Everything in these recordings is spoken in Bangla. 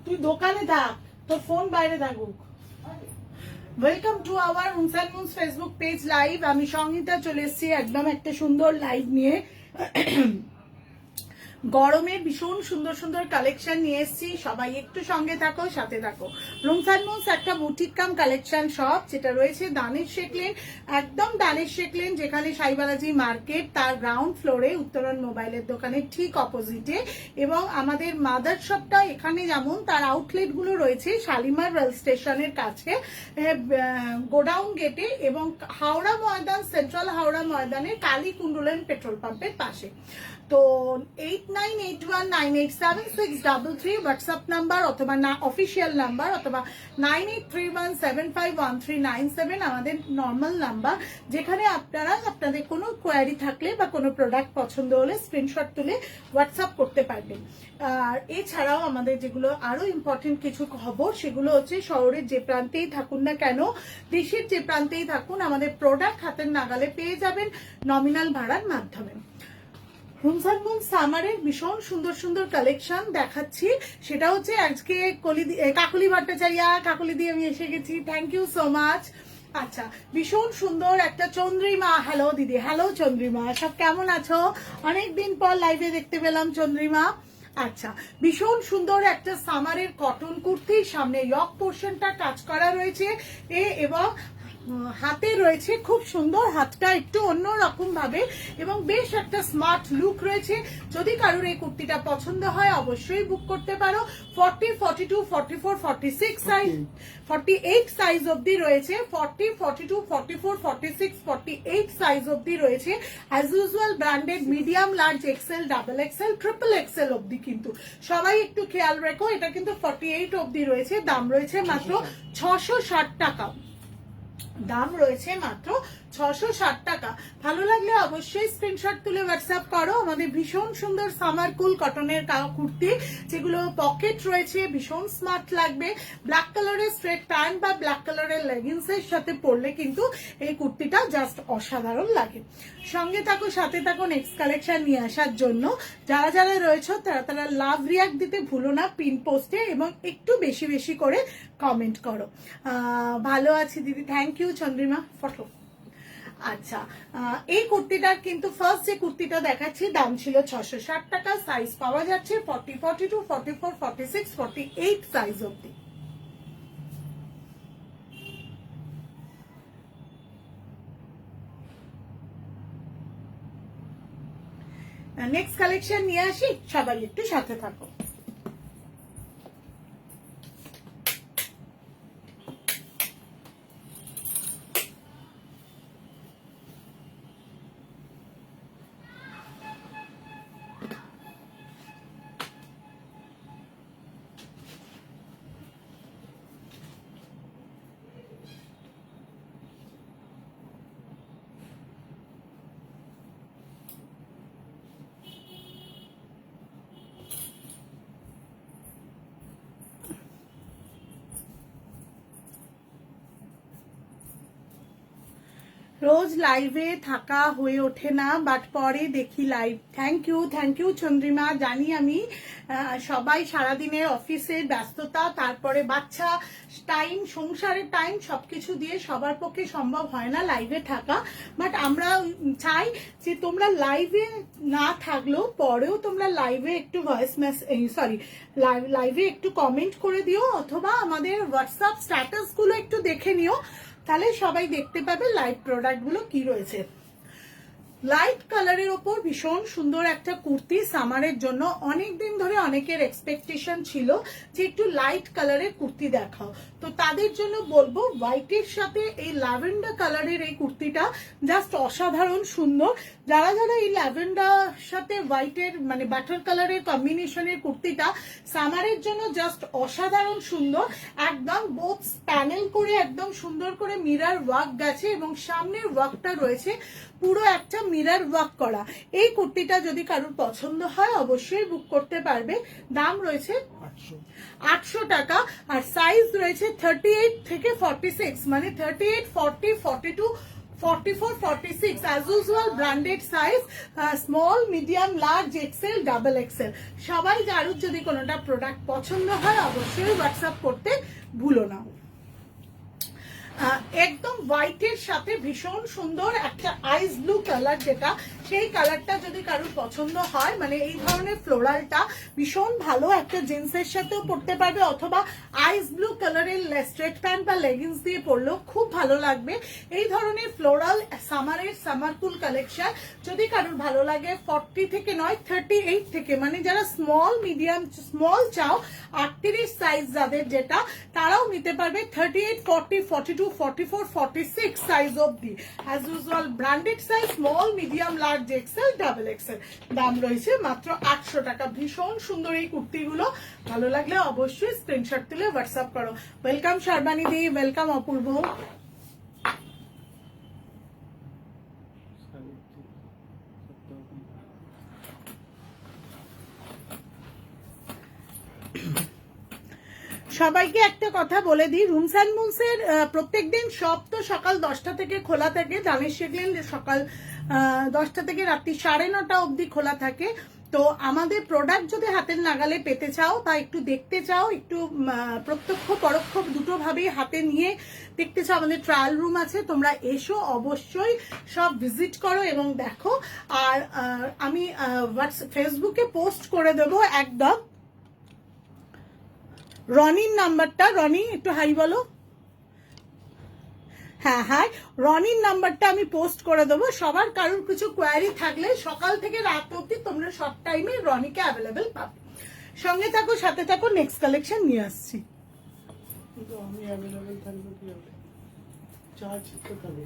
তুই দোকানে থাক, তোর ফোন বাইরে থাকুক। ওয়েলকাম টু আওয়ার মুনসান মুনস ফেসবুক পেজ লাইভ। আমি সংহিতা চলে এসেছি একদম একটা সুন্দর লাইভ নিয়ে। গরমের ভীষণ সুন্দর সুন্দর কালেকশন নিয়ে এসেছি, সবাই একটু সঙ্গে থাকো, সাথে থাকো। রুমসান মুনস একটা বুটিক কাম কালেকশন শপ, যেটা রয়েছে দানিশ শেখ লেন, একদম দানিশ শেখ লেন, যেখানে সাইবালাজি মার্কেট তার গ্রাউন্ড ফ্লোরে উত্তরণ মোবাইলের দোকানের ঠিক অপোজিটে। এবং আমাদের মাদার শপটা এখানে, যেমন তার আউটলেট গুলো রয়েছে শালিমার রেল স্টেশনের কাছে, গোডাউন গেটে, এবং হাওড়া ময়দান, সেন্ট্রাল হাওড়া ময়দানের কালী কুণ্ডুলেন পেট্রোল পাম্পের পাশে। তো 8981987633 হোয়াটসঅ্যাপ নাম্বার, অথবা না অফিসিয়াল নাম্বার, অথবা 9831751397 আমাদের নর্মাল নাম্বার, যেখানে আপনারা আপনাদের কোনো কোয়ারি থাকলে বা কোনো প্রোডাক্ট পছন্দ হলে স্ক্রিনশট তুলে হোয়াটসঅ্যাপ করতে পারবেন। আর এছাড়াও আমাদের যেগুলো আরো ইম্পর্টেন্ট কিছু খবর, সেগুলো হচ্ছে শহরের যে প্রান্তেই থাকুন না কেন, দেশের যে প্রান্তেই থাকুন, আমাদের প্রোডাক্ট হাতের নাগালে পেয়ে যাবেন নমিনাল ভাড়ার মাধ্যমে। রুমসান মুনস সামারের ভীষণ সুন্দর সুন্দর কালেকশন দেখাচ্ছি, সেটা হচ্ছে আজকে কাকলি ভট্টাচার্য, কাকলি দিয়ে আমি এসে গেছি, থ্যাংক ইউ সো মাচ। আচ্ছা, ভীষণ সুন্দর একটা চন্দ্রিমা, হ্যালো দিদি, হ্যালো চন্দ্রিমা, সব কেমন আছো? অনেকদিন পর লাইভে দেখতে পেলাম চন্দ্রিমা। আচ্ছা, ভীষণ সুন্দর একটা সামারের কটন কুর্তি, সামনে ইয়ক পোর্শনটা কাজ করা রয়েছে, এবং হাতে রয়েছে খুব সুন্দর, হাতটা একটু অন্যরকম ভাবে এবং বেশ একটা স্মার্ট লুক রয়েছে। যদি কারোর এই কুর্তিটা পছন্দ হয় অবশ্যই বুক করতে পারো। 40, 42, 44, 46 সাইজ, 48 সাইজ অবধি রয়েছে। 40, 42, 44, 46, 48 সাইজ অবধি রয়েছে। As usual branded medium, large, XL, double XL, triple XL অবধি, কিন্তু সবাই একটু খেয়াল রেখো, এটা কিন্তু 48 অবধি রয়েছে। দাম রয়েছে মাত্র 660 টাকা, দাম রয়েছে মাত্র 660 টাকা। ভালো লাগলে অবশ্যই স্ক্রিনশট তুলে হোয়াটসঅ্যাপ করো। আমাদের ভীষণ সুন্দর সামার কুল কটনের কুর্তি, যেগুলো পকেট রয়েছে, ভীষণ স্মার্ট লাগবে। ব্ল্যাক কালারের স্ট্রেট প্যান্ট বা ব্ল্যাক কালারের লেগিংস এর সাথে পরলে কিন্তু এই কুর্তিটা জাস্ট অসাধারণ লাগে। সঙ্গে থাকো, সাথে থাকো নেক্সট কালেকশন নিয়ে আসার জন্য। যারা যারা রয়েছে তারা লাভ রিয়াক্ট দিতে ভুলো না পিন পোস্টে, এবং একটু বেশি বেশি করে কমেন্ট করো। ভালো আছি দিদি, থ্যাংক ইউ চন্দ্রিমা, ফটো। আচ্ছা, এই কুর্তিটার কিন্তু ফার্স্ট যে কুর্তিটা দেখাচ্ছি দাম ছিল 660 টাকা, সাইজ পাওয়া যাচ্ছে 40, 42, 44, 46, 48 সাইজ অবধি। নেক্সট কালেকশন নিয়ে আসি, সবাই একটু সাথে থাকো। রোজ লাইভে থাকা হয়ে ওঠে না, বাট পরে দেখি লাইভ। Thank you Chandrima. জানি আমি সবাই সারাদিনের অফিসের ব্যস্ততা, তারপরে বাচ্চা টাইম, সংসারের টাইম, সবকিছু দিয়ে সবার পক্ষে সম্ভব হয় না লাইভে থাকা, বাট আমরা চাই যে তোমরা লাইভে না থাকলেও পরেও তোমরা লাইভে একটু ভয়েস লাইভে একটু কমেন্ট করে দিও, অথবা আমাদের হোয়াটসঅ্যাপ স্ট্যাটাস গুলো একটু দেখে নিও, তাহলে সবাই দেখতে পাবে লাইভ প্রোডাক্ট গুলো কি রয়েছে। লাইট কালারের ওপর ভীষণ সুন্দর একটা কুর্তি সামারের জন্য। অনেকদিন ধরে অনেকের এক্সপেকটেশন ছিল যে একটু লাইট কালারের কুর্তি দেখাও, তো তাদের জন্য বলবো হোয়াইটের সাথে এই ল্যাভেন্ডার কালারের এই কুর্তিটা জাস্ট অসাধারণ সুন্দর। যারা যারা এই ল্যাভেন্ডার সাথে হোয়াইটের মানে বাটার কালারের কম্বিনেশনের কুর্তিটা সামারের জন্য জাস্ট অসাধারণ সুন্দর, একদম বোথ প্যানেল করে একদম সুন্দর করে মিরর ওয়ার্ক গেছে, এবং সামনের ওয়ার্কটা রয়েছে পুরো একটা মিরর ওয়ার্ক করা। এই কুর্তিটা যদি কারোর পছন্দ হয় অবশ্যই বুক করতে পারবে। দাম রয়েছে 800 টাকা, আর সাইজ রয়েছে 38 থেকে 46, মানে 38, 40, 42, 44, 46 as usual branded size, small, medium, large, XL, double XL. সবাই যার যদি কোনোটা প্রোডাক্ট পছন্দ হয় অবশ্যই হোয়াটসঅ্যাপ করতে ভুলো না। একদম হোয়াইটের সাথে ভীষণ সুন্দর একটা আইস ব্লু কালার, যেটা সেই কালারটা যদি কারোর পছন্দ হয়, মানে এই ধরনের ফ্লোরালটা ভীষণ ভালো একটা জিন্সের সাথেও পরতে পারবে, অথবা আইস ব্লু কালারের স্ট্রেট প্যান্ট বা লেগিংস দিয়ে পরলেও খুব ভালো লাগবে। এই ধরনের ফ্লোরাল সামারের সামারকুল কালেকশন যদি কারোর ভালো লাগে 40 থেকে নয় 38 থেকে, মানে যারা স্মল মিডিয়াম স্মল চাও 38 সাইজ যাদের যেটা, তারাও নিতে পারবে 38, 40, 42, 44, 46 সাইজ অবধি। As usual branded size small, medium, large, XL, double XL. দাম রয়েছে মাত্র 800 টাকা। ভীষণ সুন্দর এই কুর্তিগুলো, ভালো লাগলে অবশ্যই স্ক্রিনশট তুলে হোয়াটসঅ্যাপ করো। ওয়েলকাম শারবানি দি, ওয়েলকাম অপূর্ব। সবাইকে একটা কথা বলে দিই, রুমস অ্যান্ড মুনসের প্রত্যেকদিন সব তো সকাল 10টা থেকে খোলা থাকে, দামের শেখলেন সকাল 10টা থেকে রাত্রি 9:30 অবধি খোলা থাকে। তো আমাদের প্রোডাক্ট যদি হাতের নাগালে পেতে চাও বা একটু দেখতে চাও, একটু প্রত্যক্ষ পরোক্ষ দুটোভাবেই হাতে নিয়ে দেখতে চাও, আমাদের ট্রায়াল রুম আছে, তোমরা এসো অবশ্যই সব ভিজিট করো এবং দেখো। আর আমি ফেসবুকে পোস্ট করে দেবো একদম রনির নাম্বারটা। রনি একটু হাই বলো। হ্যাঁ হ্যাঁ, রনির নাম্বারটা আমি পোস্ট করে দেবো। সবার কারোর কিছু কোয়ারি থাকলে সকাল থেকে রাত অবধি তোমরা সব টাইমে রনিকে অ্যাভেলেবেল পাবে। সঙ্গে থাকো, সাথে থাকো, নেক্সট কালেকশন নিয়ে আসছি। আমি অ্যাভেলেবেল থাকবো কি হবে? চার্জ তো পাবে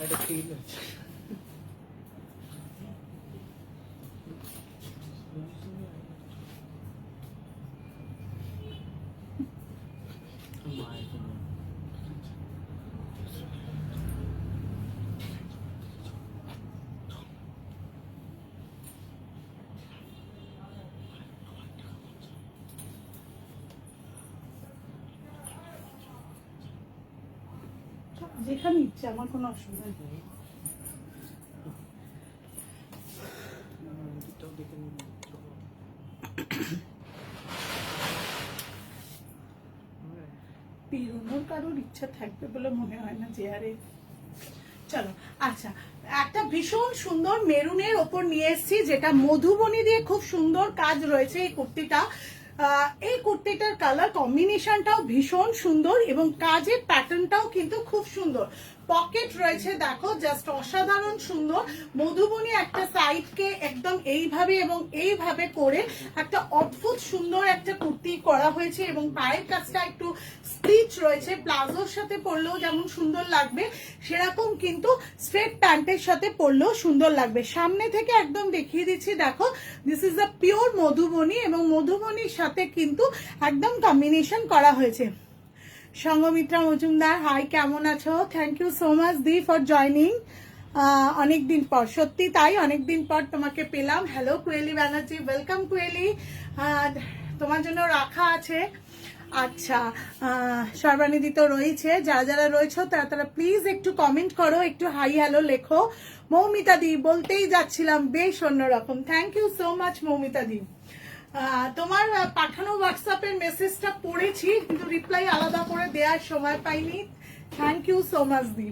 একটা ফিল আছে। যেখানে ইচ্ছে, আমার কোনো অসুবিধা নেই। বেরোনোর কারোর ইচ্ছা থাকবে বলে মনে হয় না চেয়ারে। চলো আচ্ছা, একটা ভীষণ সুন্দর মেরুনের ওপর নিয়ে এসেছি, যেটা মধুবনী দিয়ে খুব সুন্দর কাজ রয়েছে এই কুর্তিটা। এই কুর্তিটার কালার কম্বিনেশনটাও ভীষণ সুন্দর এবং কাজের প্যাটার্নটাও কিন্তু খুব সুন্দর। পকেট রয়েছে দেখো, জাস্ট অসাধারণ সুন্দর। মধুবনী একটা সাইডকে একদম এইভাবে এবং এইভাবে করে একটা অদ্ভুত সুন্দর একটা কুর্তি করা হয়েছে এবং পায়ের কাছটা একটু স্টিচ রয়েছে। প্লাজোর সাথে পরলেও যেমন সুন্দর লাগবে, সেরকম কিন্তু স্ট্রেট প্যান্টের সাথে পরলেও সুন্দর লাগবে। সামনে থেকে একদম দেখিয়ে দিচ্ছি, দেখো this is a pure Madhubani এবং মধুবনীর সাথে কিন্তু একদম কম্বিনেশন করা হয়েছে। সঙ্গমিত্রা মজুমদার, হাই, কেমন আছো? থ্যাংক ইউ সো মাচ দি ফর জয়নিং। অনেকদিন পর, সত্যি তাই, অনেকদিন পর তোমাকে পেলাম। হ্যালো কুয়েলি ব্যানার্জি, ওয়েলকাম কুয়েলি, তোমার জন্য রাখা আছে। আচ্ছা, সর্বানিধি তো রয়েছে, যারা যারা রয়েছে তারা প্লিজ একটু কমেন্ট করো, একটু হাই হ্যালো লেখো। মৌমিতা দি, বলতেই যাচ্ছিলাম, বেশ অন্যরকম। Thank you so much Moumita দি। তোমার পাঠানো হোয়াটসঅ্যাপের মেসেজটা পড়েছি, কিন্তু রিপ্লাই আলাদা করে দেওয়ার সময় পাইনি। থ্যাংক ইউ সো মাচ দি।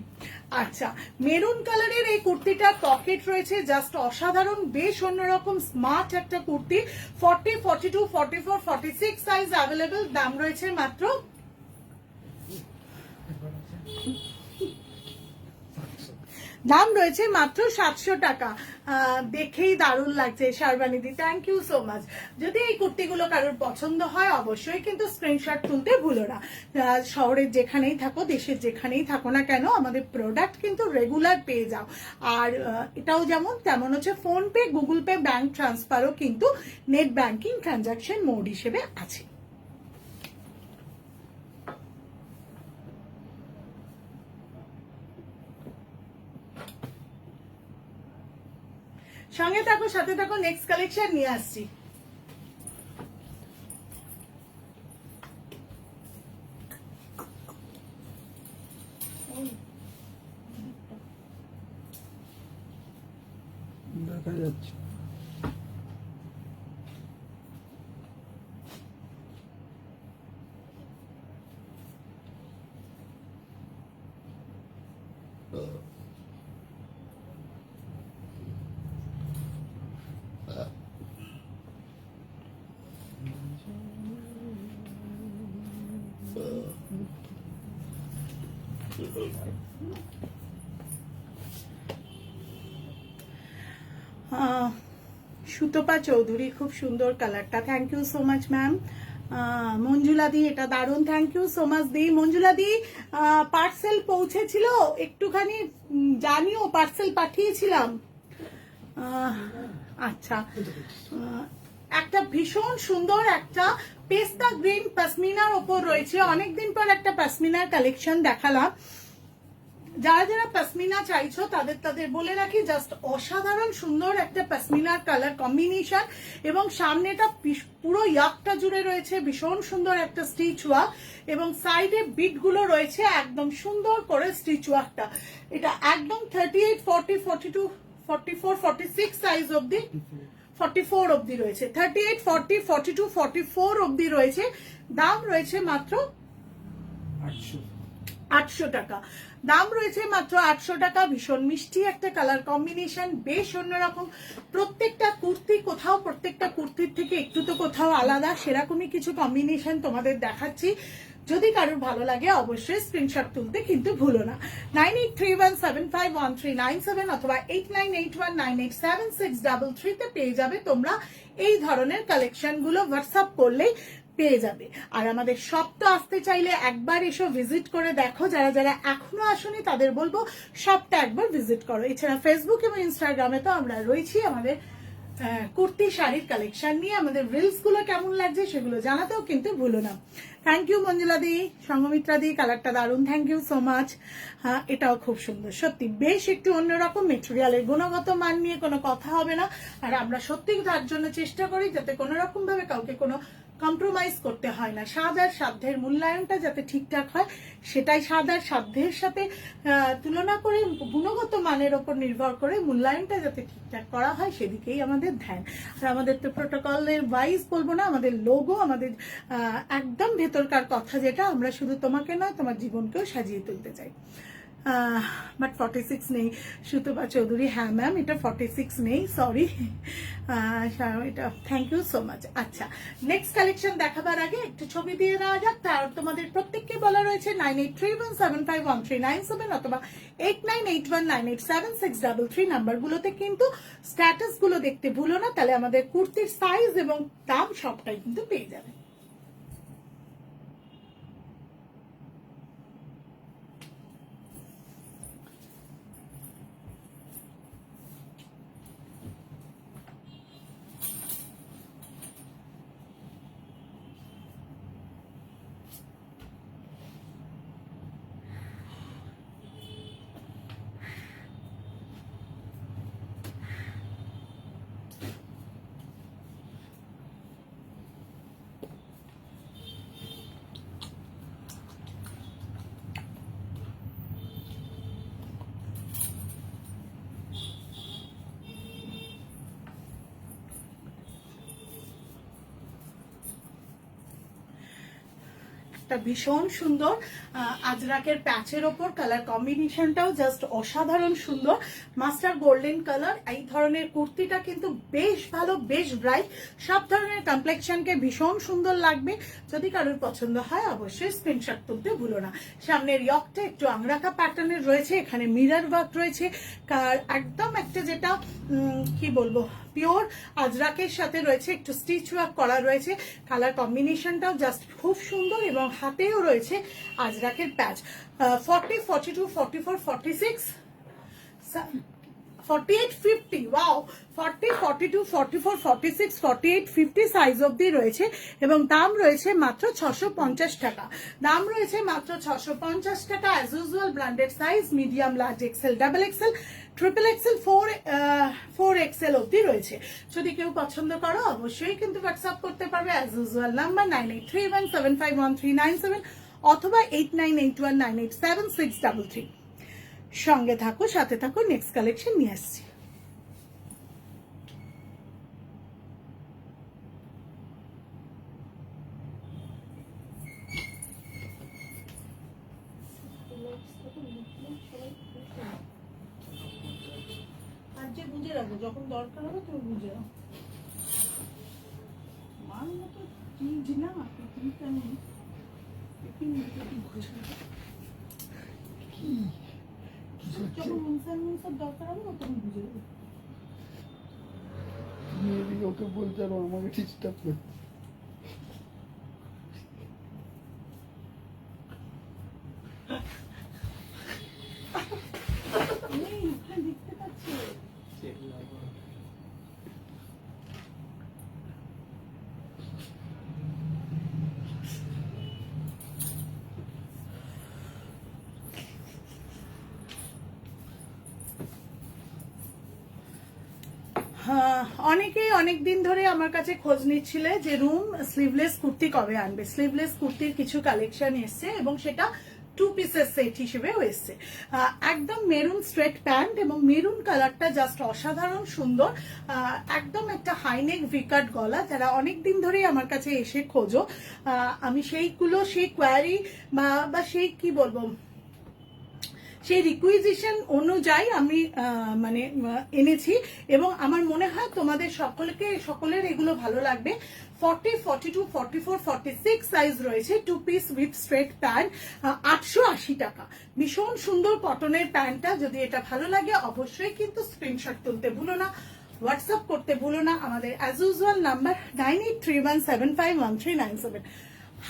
আচ্ছা, মেরুন কালারের এই কুর্তিটার পকেট রয়েছে জাস্ট অসাধারণ, বেশ অন্যরকম স্মার্ট একটা কুর্তি। 40, 42, 44, 46 size available. দাম রয়েছে মাত্র দাম রয়েছে মাত্র 700 টাকা। দেখেই দারুণ লাগছে শারবানিদি, থ্যাংক ইউ সো মাচ। যদি এই কুর্তিগুলো কারোর পছন্দ হয় অবশ্যই কিন্তু স্ক্রিনশট তুলতে ভুলো না। শহরের যেখানেই থাকো, দেশের যেখানেই থাকো না কেন, আমাদের প্রোডাক্ট কিন্তু রেগুলার পেয়ে যাও। আর এটাও যেমন তেমন হচ্ছে ফোনপে, গুগল পে, ব্যাংক ট্রান্সফারও কিন্তু নেট ব্যাংকিং ট্রানজাকশন মোড হিসেবে আছে। সঙ্গে থাকো, সাথে থাকো, নেক্সট কালেকশন নিয়ে আসছি। সুতপা চৌধুরী, খুব সুন্দর কালারটা, thank you so much ma'am. Manjula দি, এটা দারুণ, থ্যাংক ইউ সো মাচ দি। মঞ্জুলা দি, পার্সেল পৌঁছেছিল একটুখানি জানিও, পার্সেল পাঠিয়েছিলাম। আচ্ছা, একটা ভীষণ সুন্দর একটা পেস্তা গ্রিন পশমিনার ওপর রয়েছে। অনেকদিন পর একটা পশমিনার কালেকশন দেখালাম। যারা যারা পশমিনা চাইছো তাদের বলে রাখি, জাস্ট অসাধারণ সুন্দর একটা পশমিনার কালার কম্বিনেশন, এবং সামনেটা পুরো ইয়াকটা জুড়ে রয়েছে ভীষণ সুন্দর একটা স্টিচ ওয়ার্ক, এবং সাইডে বিট গুলো রয়েছে একদম সুন্দর করে স্টিচ ওয়ার্কটা। এটা একদম 38, 40, 42, 44, 46 সাইজ অবধি, 44 অবধি রয়েছে। 38, 40, 42, 44 অবধি রয়েছে। দাম রয়েছে মাত্র 800 টাকা। দাম রয়েছে মাত্র 800 টাকা। ভীষণ মিষ্টি একটা কালার কম্বিনেশন, বেশ অন্যরকম। প্রত্যেকটা কুর্তি কোথাও, প্রত্যেকটা কুর্তির থেকে একটু তো কোথাও আলাদা, সেরকমই কিছু কম্বিনেশন তোমাদের দেখাচ্ছি। যদি কারোর ভালো লাগে অবশ্যই স্ক্রিনশট তুলতে কিন্তু ভুলো না। 9831751397 অথবা 8981987633 তে পেয়ে যাবে তোমরা এই ধরনের কালেকশন গুলো। হোয়াটসঅ্যাপ করলেই পেয়ে যাবে। আর আমাদের শপ তো আসতে চাইলে একবার এসো, ভিজিট করে দেখো। যারা যারা এখনো আসোনি তাদের বলবো শপটা একবার ভিজিট করো। এছাড়া ফেসবুক এবং ইনস্টাগ্রামে তো আমরা রয়েছি আমাদের কুর্তি শাড়ির কালেকশন নিয়ে। আমাদের রিলস গুলো কেমন লাগছে সেগুলো জানাতেও কিন্তু ভুলো না। থ্যাংক ইউ মঞ্জুলা দি, সঙ্গমিত্রা দি, কালারটা দারুণ, থ্যাংক ইউ সো মাচ। এটাও খুব সুন্দর, সত্যি বেশ একটু অন্যরকম। মেটেরিয়ালের গুণগত মান নিয়ে কোনো কথা হবে না। আর আমরা সত্যি তার জন্য চেষ্টা করি যাতে কোনো রকম ভাবে কাউকে কোনো কম্প্রোমাইজ করতে হয় না। স্বাদ আর সাধ্যের মূল্যায়নটা যাতে ঠিকঠাক হয়, সেটাই স্বাদ আর সাধ্যের সাথে তুলনা করে গুণগত মানের ওপর নির্ভর করে মূল্যায়নটা যাতে ঠিকঠাক করা হয় সেদিকেই আমাদের ধ্যান। আর আমাদের তো প্রোটোকলের ওয়াইজ বলবো না, আমাদের লোগো, আমাদের একদম ভেতরকার কথা, যেটা আমরা শুধু তোমাকে নয় তোমার জীবনকেও সাজিয়ে তুলতে চাই। বাট 46 নেই সুতপা চৌধুরী। হ্যাঁ ম্যাম, এটা 46 নেই, সরি। এটা থ্যাংক ইউ সো মাচ। আচ্ছা, নেক্সট কালেকশন দেখাবার আগে একটু ছবি দিয়ে দেওয়া যাক। তার তোমাদের প্রত্যেককে বলা রয়েছে 9831751397 অথবা 8981987633 নাম্বারগুলোতে কিন্তু স্ট্যাটাস গুলো দেখতে ভুলো না, তাহলে আমাদের কুর্তির সাইজ এবং দাম সবটাই কিন্তু পেয়ে যাবে। একটা ভীষণ সুন্দর আজরাকের প্যাচের ওপর কালার কম্বিনেশনটাও জাস্ট অসাধারণ সুন্দর, মাস্টার গোল্ডেন কালার। এই ধরনের কুর্তিটা কিন্তু বেশ ভালো, বেশ ব্রাইট, সব ধরনের কমপ্লেক্সনকে ভীষণ সুন্দর লাগবে। যদি কারোর পছন্দ হয় অবশ্যই স্ক্রিনশট তুলতে ভুলো না। সামনের ইয়কটা একটু আংরাকা প্যাটার্নের রয়েছে, এখানে মিরর ওয়ার্ক রয়েছে, একদম একটা যেটা কি বলবো পিওর আজরাকের সাথে রয়েছে, একটু স্টিচ ওয়ার্ক করা রয়েছে। কালার কম্বিনেশনটাও জাস্ট খুব সুন্দর, এবং হাতেও রয়েছে আজরাকের প্যাচ। 40, 42, 44, 46, 48, 50, ওয়াও, 40, 42, 44, 46, 48, 50 সাইজ অবধি রয়েছে, এবং দাম রয়েছে মাত্র 650 টাকা। দাম রয়েছে মাত্র 650 টাকা। As usual branded size medium, large, XL, double XL, triple XL, 4 XL অবধি রয়েছে। যদি কেউ পছন্দ করো অবশ্যই কিন্তু হোয়াটসঅ্যাপ করতে পারবে। অ্যাজ ইউজুয়াল নাম্বার 9831751397 অথবা 8981987633। সঙ্গে থাকো, সাথে থাকো, নেক্সট কালেকশন নিয়ে আসছি। রাখবো, যখন দরকার হবে তুমি বুঝে নাও। আমার মতো চিজ না পৃথিবীতে নেই, যখন মুনসার দরকার হবে তখন বুঝে যাবে। তুমি এদিকে ওকে বলতে আর ও আমাকে ডিস্টার্ব করছে। এই, ওখানে দেখতে পাচ্ছি। অনেকেই অনেক দিন ধরে আমার কাছে খোঁজ নিচ্ছিলে যে রুম স্লিভলেস কুর্তি কবে আনবে। স্লিভলেস কুর্তির কিছু কালেকশন এসছে এবং সেটা 2 পিসের সেট হিসেবেও এসছে। একদম মেরুন স্ট্রেট প্যান্ট এবং মেরুন কালারটা জাস্ট অসাধারণ সুন্দর। একদম একটা হাইনেক ভিকাট গলা, যারা অনেক দিন ধরেই আমার কাছে এসে খোঁজো, আমি সেইগুলো সেই কোয়ারি বা সেই কি বলবো সেই রিকুইজিশন অনুযায়ী আমি মানে এনেছি এবং আমার মনে হয় তোমাদের সকলের এগুলো ভালো লাগবে। 40, 42, 44, 46 সাইজ রয়েছে। 2 পিস উইথ স্ট্রেট প্যান্ট, 880 টাকা। ভীষণ সুন্দর কটনের প্যান্টটা। যদি এটা ভালো লাগে অবশ্যই কিন্তু স্ক্রিনশট তুলতে ভুলো না, হোয়াটসঅ্যাপ করতে ভুলো না। আমাদের অ্যাজ ইউজুয়াল নাম্বার 9831751397।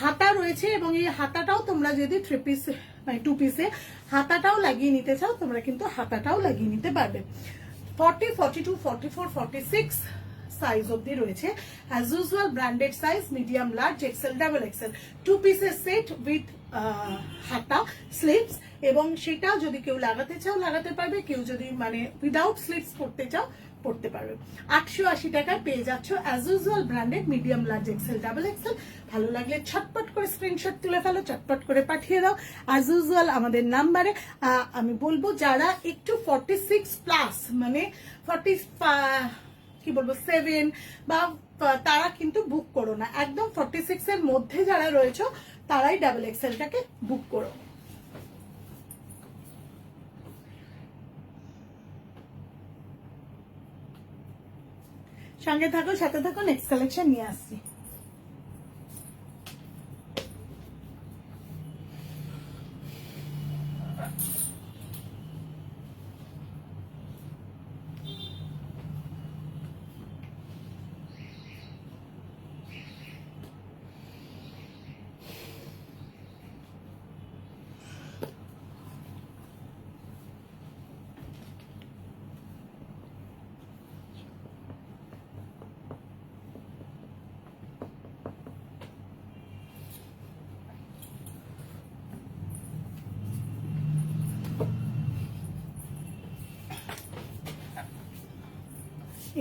হাতা রয়েছে এবং এই হাতাটাও তোমরা যদি 3 পিস মানে 2 পিসে হাতাটাও লাগিয়ে নিতে চাও তোমরা কিন্তু হাতাটাও লাগিয়ে নিতে পারবে। 40, 42, 44, 46 সাইজ অব্দি রয়েছে। As usual branded size, medium, large, XL, double XL. 2 পিসের সেট উইথ হাতা, স্লিভস, এবং সেটা যদি কেউ লাগাতে চাও লাগাতে পারবে, কেউ যদি মানে উইদাউট স্লিভস পড়তে চাও পড়তে পারবে। 880 টাকায় পেয়ে যাচ্ছ as usual branded medium, large, XL, double XL. ভালো লাগলে ছটপট করে স্ক্রিনশট তুলে ফেলো, চটপট করে পাঠিয়ে দাও অ্যাজ ইউজুয়াল আমাদের নাম্বারে। আমি বলবো যারা একটু 46 প্লাস মানে 47 বা তারা কিন্তু বুক করো না। একদম 46 এর মধ্যে যারা রয়েছে তারাই ডাবল এক্সেলটাকে বুক করো। সঙ্গে থাকো, সাথে থাকো, নেক্সট কালেকশন নিয়ে আসছি।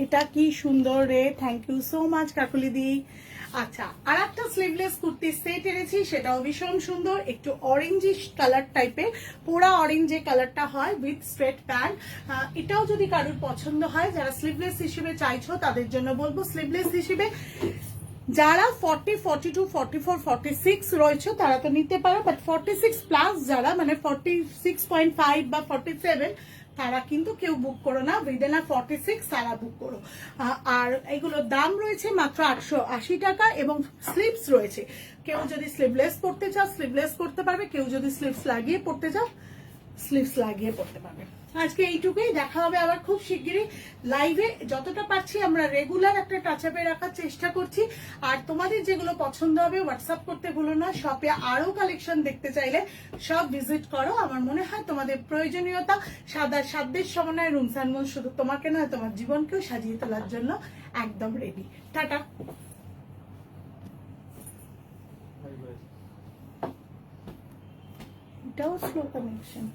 এটা কি সুন্দর রে, thank you so much Kakuli দি। আচ্ছা, আর একটা স্লিভলেস কুর্তির সেট এনেছি, সেটাও ভীষণ সুন্দর, একটু অরেঞ্জিশ কালার টাইপের, পোড়া অরেঞ্জ যে কালারটা হয় উইথ স্ট্রেট প্যান্ট। এটাও যদি কারোর পছন্দ হয়, যারা স্লিভলেস হিসেবে চাইছো তাদের জন্য বলবো স্লিভলেস হিসেবে যারা 40, 42, 44, 46 রয়েছে তারা তো নিতে পারো, বাট 46 প্লাস যারা মানে 46.5 বা 47 তারা কিন্তু কেউ বুক করো না। উইদিন 46 তারা বুক করো। আর এগুলোর দাম রয়েছে মাত্র 880 টাকা এবং স্লিভস রয়েছে। কেউ যদি স্লিভলেস পড়তে চাও স্লিভলেস করতে পারবে, কেউ যদি স্লিভস লাগিয়ে পড়তে চাও স্লিভস লাগিয়ে পড়তে পারবে। আজকে এইটুকুই, দেখা হবে আবার খুব শিগগিরই লাইভে। যতটা পারছি আমরা রেগুলার একটা টাচ আপে রাখার চেষ্টা করছি। আর তোমাদের যেগুলো পছন্দ হবে হোয়াটসঅ্যাপ করতে ভুলো না। শপে আরো কালেকশন দেখতে চাইলে সব ভিজিট করো। আমার মনে হয় তোমাদের প্রয়োজনীয়তা সাধ্যের সমন্বয় রুমস অ্যান্ড মুনস শুধু তোমাকে নয় তোমার জীবনকেও সাজিয়ে তোলার জন্য একদম রেডি। টাটা। এটাও স্লো কানেকশন।